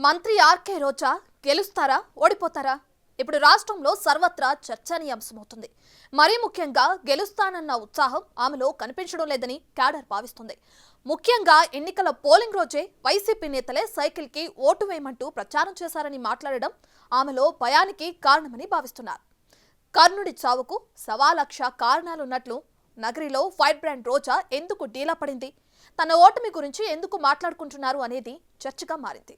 మంత్రి ఆర్కే రోజా గెలుస్తారా ఓడిపోతారా? ఇప్పుడు రాష్ట్రంలో సర్వత్రా చర్చనీయాంశమవుతుంది. మరీ ముఖ్యంగా గెలుస్తానన్న ఉత్సాహం ఆమెలో కనిపించడం లేదని క్యాడర్ భావిస్తుంది. ముఖ్యంగా ఎన్నికల పోలింగ్ రోజే వైసీపీ నేతలే సైకిల్కి ఓటు వేయమంటూ ప్రచారం చేశారని మాట్లాడడం ఆమెలో భయానికి కారణమని భావిస్తున్నారు. కర్ణుడి చావుకు 1,00,000 కారణాలున్నట్లు నగరిలో ఫైర్ బ్రాండ్ రోజా ఎందుకు డీలా పడింది, తన ఓటమి గురించి ఎందుకు మాట్లాడుకుంటున్నారు అనేది చర్చగా మారింది.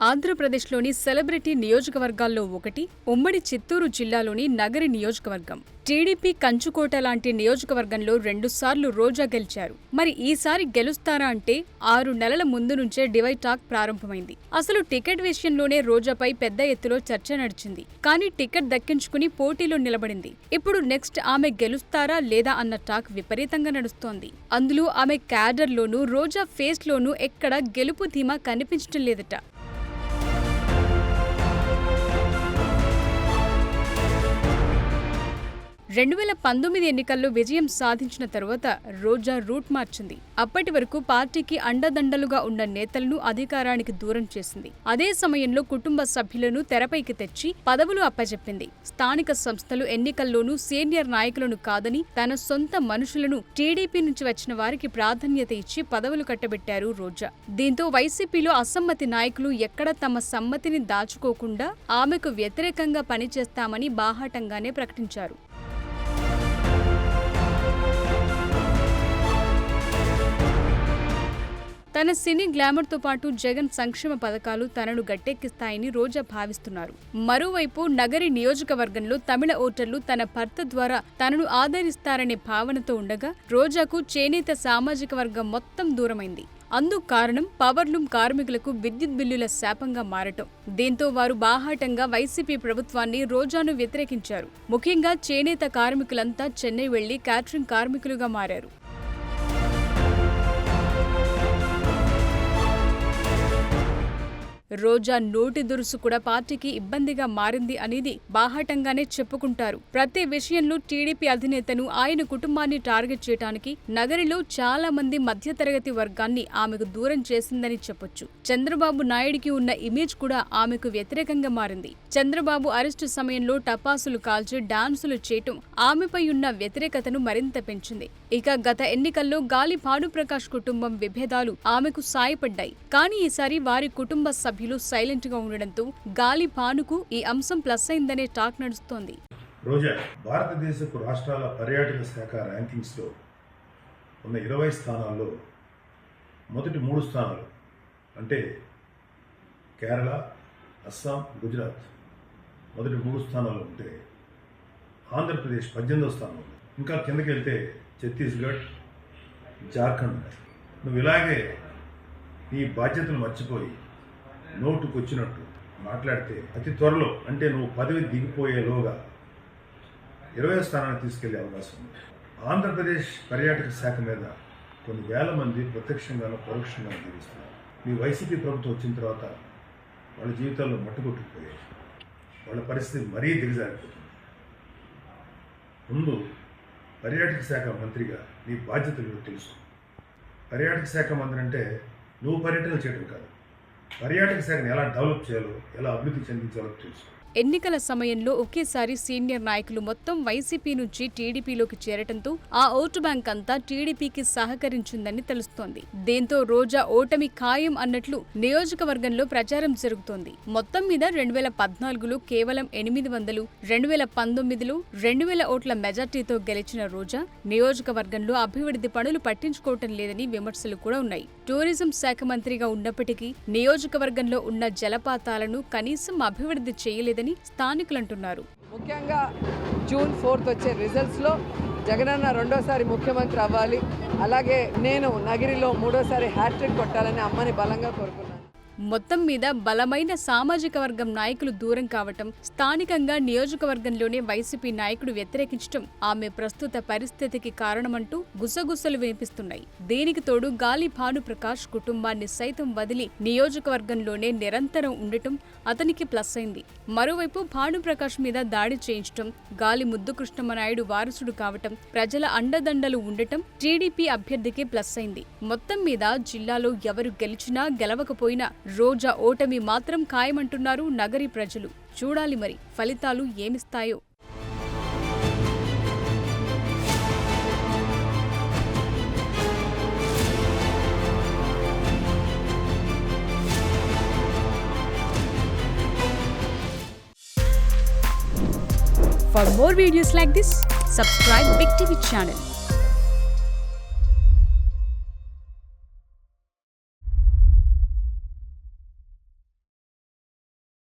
ఆంధ్రప్రదేశ్లోని సెలబ్రిటీ నియోజకవర్గాల్లో ఒకటి ఉమ్మడి చిత్తూరు జిల్లాలోని నగరి నియోజకవర్గం. టీడీపీ కంచుకోట లాంటి నియోజకవర్గంలో 2 సార్లు రోజా గెలిచారు. మరి ఈసారి గెలుస్తారా అంటే 6 నెలల ముందు నుంచే డివైడ్ టాక్ ప్రారంభమైంది. అసలు టికెట్ విషయంలోనే రోజాపై పెద్ద ఎత్తులో చర్చ నడిచింది. కానీ టికెట్ దక్కించుకుని పోటీలో నిలబడింది. ఇప్పుడు నెక్స్ట్ ఆమె గెలుస్తారా లేదా అన్న టాక్ విపరీతంగా నడుస్తోంది. అందులో ఆమె క్యాడర్లోనూ రోజా ఫేస్లోనూ ఎక్కడ గెలుపు ధీమా కనిపించడం లేదట. 2019 ఎన్నికల్లో విజయం సాధించిన తరువాత రోజా రూట్ మార్చింది. అప్పటి వరకు పార్టీకి అండదండలుగా ఉన్న నేతలను అధికారానికి దూరం చేసింది. అదే సమయంలో కుటుంబ సభ్యులను తెరపైకి తెచ్చి పదవులు అప్పజెప్పింది. స్థానిక సంస్థలు ఎన్నికల్లోనూ సీనియర్ నాయకులను కాదని తన సొంత మనుషులను టీడీపీ నుంచి వచ్చిన వారికి ప్రాధాన్యత ఇచ్చి పదవులు కట్టబెట్టారు రోజా. దీంతో వైసీపీలో అసమ్మతి నాయకులు ఎక్కడ తమ సమ్మతిని దాచుకోకుండా ఆమెకు వ్యతిరేకంగా పనిచేస్తామని బాహాటంగానే ప్రకటించారు. తన సినీ గ్లామర్తో పాటు జగన్ సంక్షేమ పథకాలు తనను గట్టెక్కిస్తాయని రోజా భావిస్తున్నారు. మరోవైపు నగరి నియోజకవర్గంలో తమిళ ఓటర్లు తన భర్త ద్వారా తనను ఆదరిస్తారనే భావనతో ఉండగా రోజాకు చేనేత సామాజిక వర్గం మొత్తం దూరమైంది. అందుకు కారణం పవర్లూమ్ కార్మికులకు విద్యుత్ బిల్లుల శాపంగా మారటం. దీంతో వారు బాహాటంగా వైసీపీ ప్రభుత్వాన్ని రోజాను వ్యతిరేకించారు. ముఖ్యంగా చేనేత కార్మికులంతా చెన్నై వెళ్లి క్యాటరింగ్ కార్మికులుగా మారారు. రోజా నోటి దురుసు కూడా పార్టీకి ఇబ్బందిగా మారింది అనేది బాహాటంగానే చెప్పుకుంటారు. ప్రతి విషయంలో టీడీపీ అధినేతను, ఆయన కుటుంబాన్ని టార్గెట్ చేయడానికి నగరిలో చాలా మంది మధ్యతరగతి వర్గాన్ని ఆమెకు దూరం చేసిందని చెప్పొచ్చు. చంద్రబాబు నాయుడికి ఉన్న ఇమేజ్ కూడా ఆమెకు వ్యతిరేకంగా మారింది. చంద్రబాబు అరెస్టు సమయంలో టపాసులు కాల్చి డాన్సులు చేయటం ఆమెపై ఉన్న వ్యతిరేకతను మరింత పెంచింది. ఇక గత ఎన్నికల్లో గాలి భానుప్రకాష్ కుటుంబం విభేదాలు ఆమెకు సాయపడ్డాయి. కానీ ఈసారి వారి కుటుంబ సభ్యులు సైలెంట్ గా ఉండడంతో గాలి భానుకు ఈ అంశం ప్లస్ అయిందనే టాక్ నడుస్తోంది. రోజా భారతదేశపు రాష్ట్రాల పర్యాటక శాఖ ర్యాంకింగ్స్ లో ఉన్న 20 స్థానాల్లో మొదటి 3 స్థానాలు అంటే కేరళ, అస్సాం, గుజరాత్ మొదటి 3 స్థానాలు ఉంటే ఆంధ్రప్రదేశ్ 18వ స్థానం ఉంది. ఇంకా కిందకి వెళ్తే ఛత్తీస్గఢ్, జార్ఖండ్ ఉన్నాయి. నువ్వు ఇలాగే నీ బాధ్యతలు మర్చిపోయి నోటుకు వచ్చినట్టు మాట్లాడితే అతి త్వరలో అంటే నువ్వు పదవి దిగిపోయేలోగా 20వ స్థానాన్ని తీసుకెళ్లే అవకాశం ఉంది. ఆంధ్రప్రదేశ్ పర్యాటక శాఖ మీద కొన్ని వేల మంది ప్రత్యక్షంగానూ పరోక్షంగానూ జీవిస్తున్నారు. మీ వైసీపీ ప్రభుత్వం వచ్చిన తర్వాత వాళ్ళ జీవితాల్లో మట్టుకొట్టుకుపోయాయి. వాళ్ళ పరిస్థితి మరీ దిగజారిపోతుంది. ముందు పర్యాటక శాఖ మంత్రిగా నీ బాధ్యతలు తెలుసు. పర్యాటక శాఖ మంత్రి అంటే నువ్వు పర్యటన చేయడం కాదు, పర్యాటక శాఖను ఎలా డెవలప్ చేయాలో, ఎలా అభివృద్ధి చెందించాలో తెలుసు. ఎన్నికల సమయంలో ఒకేసారి సీనియర్ నాయకులు మొత్తం వైసీపీ నుంచి టీడీపీలోకి చేరటంతో ఆ ఓటు బ్యాంక్ అంతా టీడీపీకి సహకరించిందని తెలుస్తోంది. దీంతో రోజా ఓటమి ఖాయం అన్నట్లు నియోజకవర్గంలో ప్రచారం జరుగుతోంది. మొత్తం మీద 2014లో కేవలం 800, 2019లో 2000 ఓట్ల మెజార్టీతో గెలిచిన రోజా నియోజకవర్గంలో అభివృద్ధి పనులు పట్టించుకోవటం లేదని విమర్శలు కూడా ఉన్నాయి. టూరిజం శాఖ మంత్రిగా ఉన్నప్పటికీ నియోజకవర్గంలో ఉన్న జలపాతాలను కనీసం అభివృద్ధి చేయలేదని స్థానికులు అంటున్నారు. ముఖ్యంగా జూన్ 4 వచ్చే రిజల్ట్స్లో జగనన్న రెండోసారి ముఖ్యమంత్రి అవ్వాలి, అలాగే నేను నగిరిలో 3వ సారి హ్యాట్రిక్ కొట్టాలని అమ్మని బలంగా కోరుకున్నాను. మొత్తం మీద బలమైన సామాజిక వర్గం నాయకులు దూరం కావటం, స్థానికంగా నియోజకవర్గంలోనే వైసీపీ నాయకుడు వ్యతిరేకించడం ఆమె ప్రస్తుత పరిస్థితికి కారణమంటూ గుసగుసలు వినిపిస్తున్నాయి. దీనికి తోడు గాలి భానుప్రకాష్ కుటుంబాన్ని సైతం వదిలి నియోజకవర్గంలోనే నిరంతరం ఉండటం అతనికి ప్లస్ అయింది. మరోవైపు భానుప్రకాష్ మీద దాడి చేయించడం, గాలి ముద్దుకృష్ణమనాయుడు వారసుడు కావటం, ప్రజల అండదండలు ఉండటం టీడీపీ అభ్యర్థికి ప్లస్ అయింది. మొత్తం మీద జిల్లాలో ఎవరు గెలిచినా గెలవకపోయినా రోజా ఓటమి మాత్రం ఖాయమంటున్నారు నగరి ప్రజలు. చూడాలి మరి ఫలితాలు ఏమిస్తాయో. For more videos like this, subscribe Big TV channel.